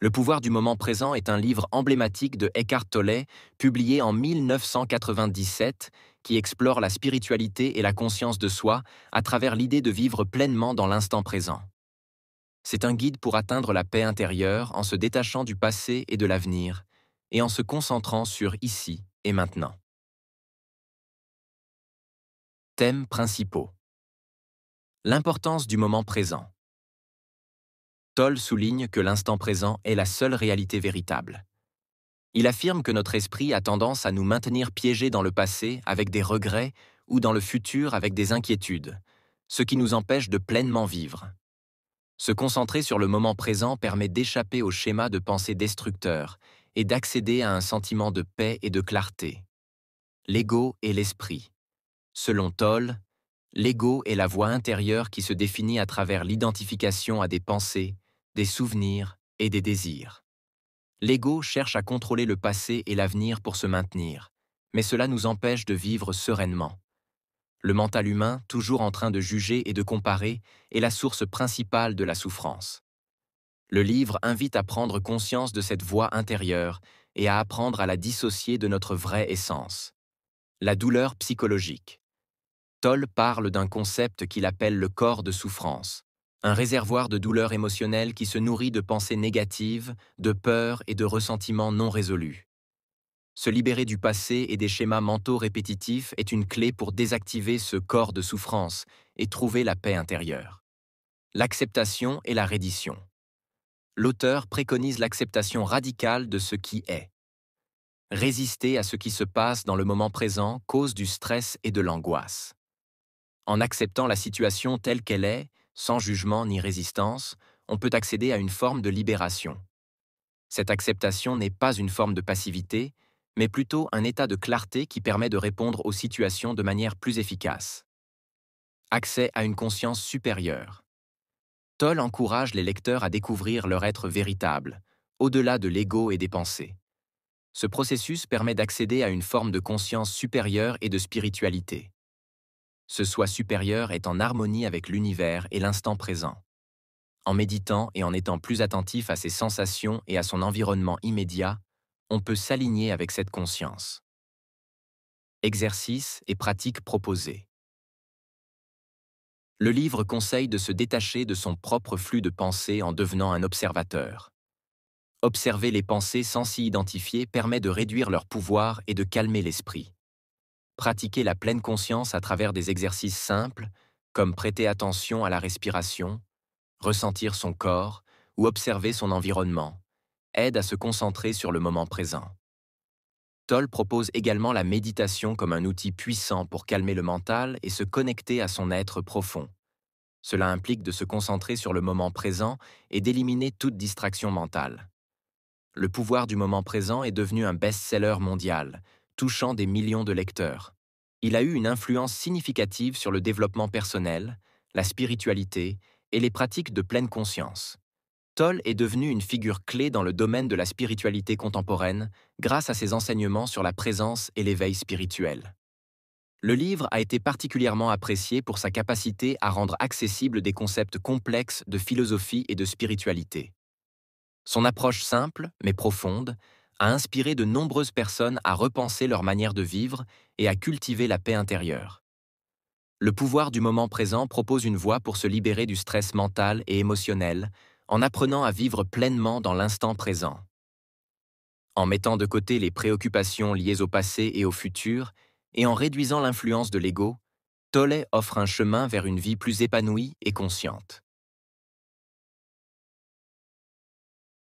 Le pouvoir du moment présent est un livre emblématique de Eckhart Tolle, publié en 1997, qui explore la spiritualité et la conscience de soi à travers l'idée de vivre pleinement dans l'instant présent. C'est un guide pour atteindre la paix intérieure en se détachant du passé et de l'avenir, et en se concentrant sur ici et maintenant. Thèmes principaux. L'importance du moment présent. Tolle souligne que l'instant présent est la seule réalité véritable. Il affirme que notre esprit a tendance à nous maintenir piégés dans le passé avec des regrets ou dans le futur avec des inquiétudes, ce qui nous empêche de pleinement vivre. Se concentrer sur le moment présent permet d'échapper au schéma de pensée destructeur et d'accéder à un sentiment de paix et de clarté. L'ego et l'esprit. Selon Tolle, l'ego est la voix intérieure qui se définit à travers l'identification à des pensées, des souvenirs et des désirs. L'ego cherche à contrôler le passé et l'avenir pour se maintenir, mais cela nous empêche de vivre sereinement. Le mental humain, toujours en train de juger et de comparer, est la source principale de la souffrance. Le livre invite à prendre conscience de cette voix intérieure et à apprendre à la dissocier de notre vraie essence. La douleur psychologique. Tolle parle d'un concept qu'il appelle le corps de souffrance, un réservoir de douleur émotionnelle qui se nourrit de pensées négatives, de peurs et de ressentiments non résolus. Se libérer du passé et des schémas mentaux répétitifs est une clé pour désactiver ce corps de souffrance et trouver la paix intérieure. L'acceptation et la reddition. L'auteur préconise l'acceptation radicale de ce qui est. Résister à ce qui se passe dans le moment présent cause du stress et de l'angoisse. En acceptant la situation telle qu'elle est, sans jugement ni résistance, on peut accéder à une forme de libération. Cette acceptation n'est pas une forme de passivité, mais plutôt un état de clarté qui permet de répondre aux situations de manière plus efficace. Accès à une conscience supérieure. Tolle encourage les lecteurs à découvrir leur être véritable, au-delà de l'ego et des pensées. Ce processus permet d'accéder à une forme de conscience supérieure et de spiritualité. Ce soi supérieur est en harmonie avec l'univers et l'instant présent. En méditant et en étant plus attentif à ses sensations et à son environnement immédiat, on peut s'aligner avec cette conscience. Exercices et pratiques proposées. Le livre conseille de se détacher de son propre flux de pensée en devenant un observateur. Observer les pensées sans s'y identifier permet de réduire leur pouvoir et de calmer l'esprit. Pratiquer la pleine conscience à travers des exercices simples, comme prêter attention à la respiration, ressentir son corps ou observer son environnement, aide à se concentrer sur le moment présent. Tolle propose également la méditation comme un outil puissant pour calmer le mental et se connecter à son être profond. Cela implique de se concentrer sur le moment présent et d'éliminer toute distraction mentale. Le pouvoir du moment présent est devenu un best-seller mondial, touchant des millions de lecteurs. Il a eu une influence significative sur le développement personnel, la spiritualité et les pratiques de pleine conscience. Tolle est devenu une figure clé dans le domaine de la spiritualité contemporaine grâce à ses enseignements sur la présence et l'éveil spirituel. Le livre a été particulièrement apprécié pour sa capacité à rendre accessibles des concepts complexes de philosophie et de spiritualité. Son approche simple, mais profonde, a inspiré de nombreuses personnes à repenser leur manière de vivre et à cultiver la paix intérieure. Le pouvoir du moment présent propose une voie pour se libérer du stress mental et émotionnel, en apprenant à vivre pleinement dans l'instant présent. En mettant de côté les préoccupations liées au passé et au futur, et en réduisant l'influence de l'ego, Tolle offre un chemin vers une vie plus épanouie et consciente.